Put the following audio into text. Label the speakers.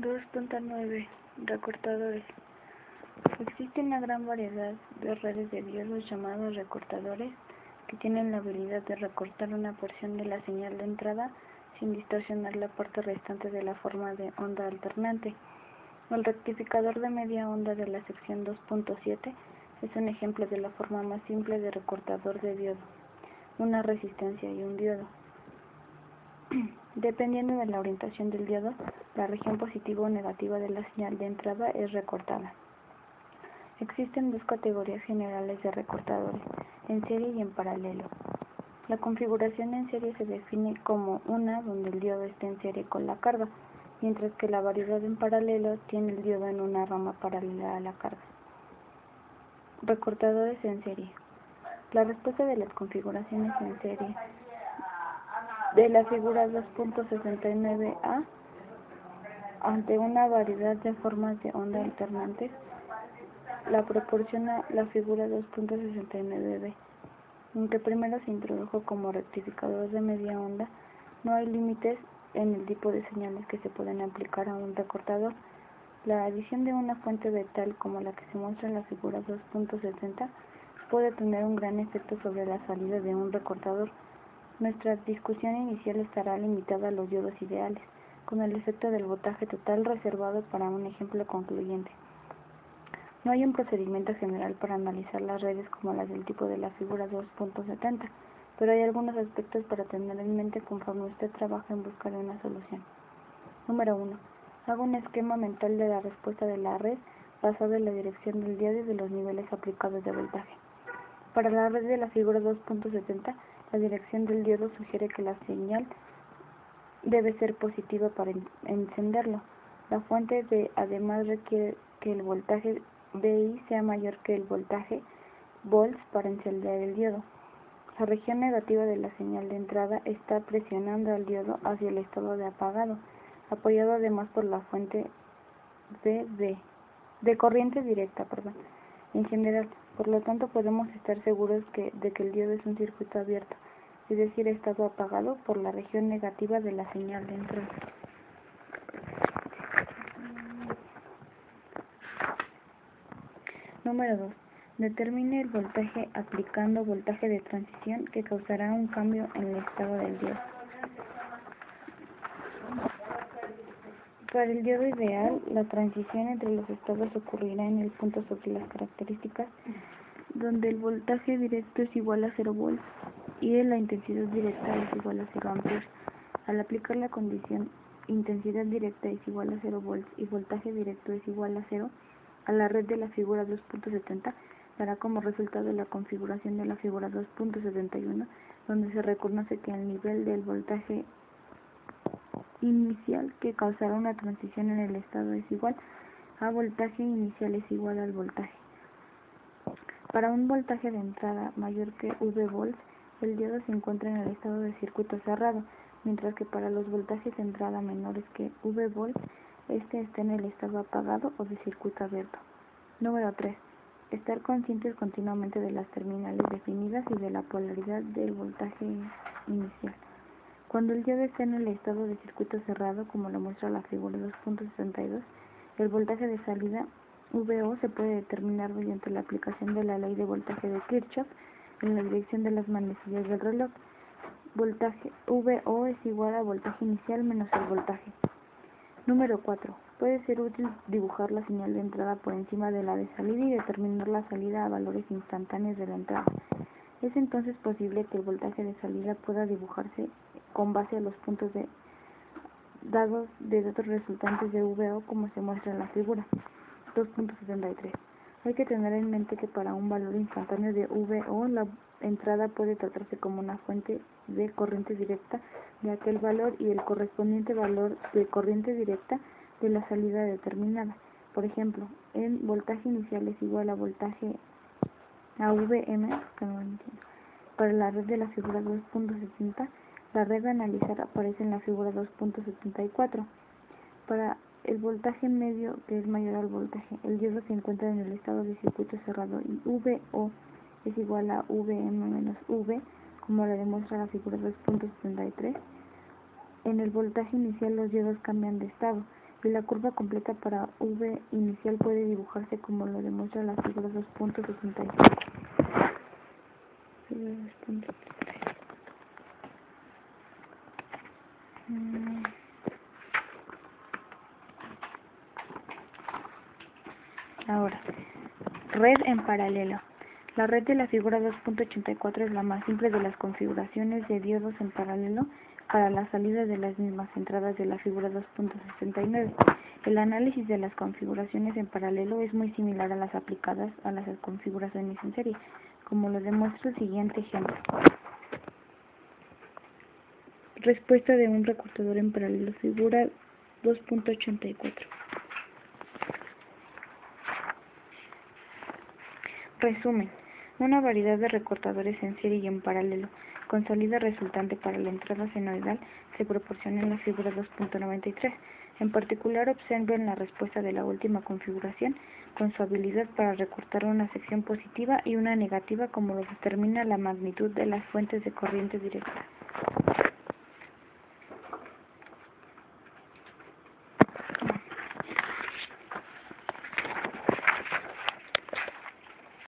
Speaker 1: 2.9 Recortadores. Existe una gran variedad de redes de diodos llamados recortadores que tienen la habilidad de recortar una porción de la señal de entrada sin distorsionar la parte restante de la forma de onda alternante. El rectificador de media onda de la sección 2.7 es un ejemplo de la forma más simple de recortador de diodo, una resistencia y un diodo. Dependiendo de la orientación del diodo, la región positiva o negativa de la señal de entrada es recortada. Existen dos categorías generales de recortadores, en serie y en paralelo. La configuración en serie se define como una donde el diodo está en serie con la carga, mientras que la variedad en paralelo tiene el diodo en una rama paralela a la carga. Recortadores en serie. La respuesta de las configuraciones en serie de la figura 2.69a ante una variedad de formas de onda alternantes la proporciona la figura 2.69b. Aunque primero se introdujo como rectificador de media onda, no hay límites en el tipo de señales que se pueden aplicar a un recortador. La adición de una fuente de tal como la que se muestra en la figura 2.70 puede tener un gran efecto sobre la salida de un recortador. Nuestra discusión inicial estará limitada a los diodos ideales, con el efecto del voltaje total reservado para un ejemplo concluyente. No hay un procedimiento general para analizar las redes como las del tipo de la figura 2.70, pero hay algunos aspectos para tener en mente conforme usted trabaja en busca de una solución. Número 1. Haga un esquema mental de la respuesta de la red basado en la dirección del diodo y de los niveles aplicados de voltaje. Para la red de la figura 2.70, la dirección del diodo sugiere que la señal debe ser positiva para encenderlo. La fuente de además requiere que el voltaje VI sea mayor que el voltaje volts para encender el diodo. La región negativa de la señal de entrada está presionando al diodo hacia el estado de apagado, apoyado además por la fuente de corriente directa. En general, por lo tanto, podemos estar seguros de que el diodo es un circuito abierto, es decir, estado apagado por la región negativa de la señal de entrada. Número 2. Determine el voltaje aplicando voltaje de transición que causará un cambio en el estado del diodo. Para el diodo ideal, la transición entre los estados ocurrirá en el punto sobre las características donde el voltaje directo es igual a 0 volts y la intensidad directa es igual a 0 amperes. Al aplicar la condición intensidad directa es igual a 0 volts y voltaje directo es igual a 0 a la red de la figura 2.70, dará como resultado la configuración de la figura 2.71, donde se reconoce que el nivel del voltaje inicial que causará una transición en el estado es igual a voltaje inicial es igual al voltaje. Para un voltaje de entrada mayor que V volts, el diodo se encuentra en el estado de circuito cerrado, mientras que para los voltajes de entrada menores que V volts, este está en el estado apagado o de circuito abierto. Número 3. Estar conscientes continuamente de las terminales definidas y de la polaridad del voltaje inicial. Cuando el diodo está en el estado de circuito cerrado, como lo muestra la figura 2.62, el voltaje de salida VO se puede determinar mediante la aplicación de la ley de voltaje de Kirchhoff en la dirección de las manecillas del reloj. Voltaje VO es igual a voltaje inicial menos el voltaje. Número 4. Puede ser útil dibujar la señal de entrada por encima de la de salida y determinar la salida a valores instantáneos de la entrada. Es entonces posible que el voltaje de salida pueda dibujarse con base a los puntos dados de datos resultantes de VO como se muestra en la figura 2.73. Hay que tener en mente que para un valor instantáneo de VO, la entrada puede tratarse como una fuente de corriente directa de aquel valor y el correspondiente valor de corriente directa de la salida determinada. Por ejemplo, el voltaje inicial es igual a voltaje a VM, para la red de la figura 2.70, la red a analizar aparece en la figura 2.74. Para el voltaje medio, que es mayor al voltaje, el diodo se encuentra en el estado de circuito cerrado y VO es igual a VM menos V, como lo demuestra la figura 2.73. En el voltaje inicial los diodos cambian de estado. y la curva completa para V inicial puede dibujarse como lo demuestra la figura 2.65. Ahora, red en paralelo. La red de la figura 2.84 es la más simple de las configuraciones de diodos en paralelo para la salida de las mismas entradas de la figura 2.69. El análisis de las configuraciones en paralelo es muy similar a las aplicadas a las configuraciones en serie, como lo demuestra el siguiente ejemplo. Respuesta de un recortador en paralelo, figura 2.84. Resumen. Una variedad de recortadores en serie y en paralelo, con salida resultante para la entrada senoidal, se proporciona en la figura 2.93. En particular, observen la respuesta de la última configuración, con su habilidad para recortar una sección positiva y una negativa, como lo determina la magnitud de las fuentes de corriente directa.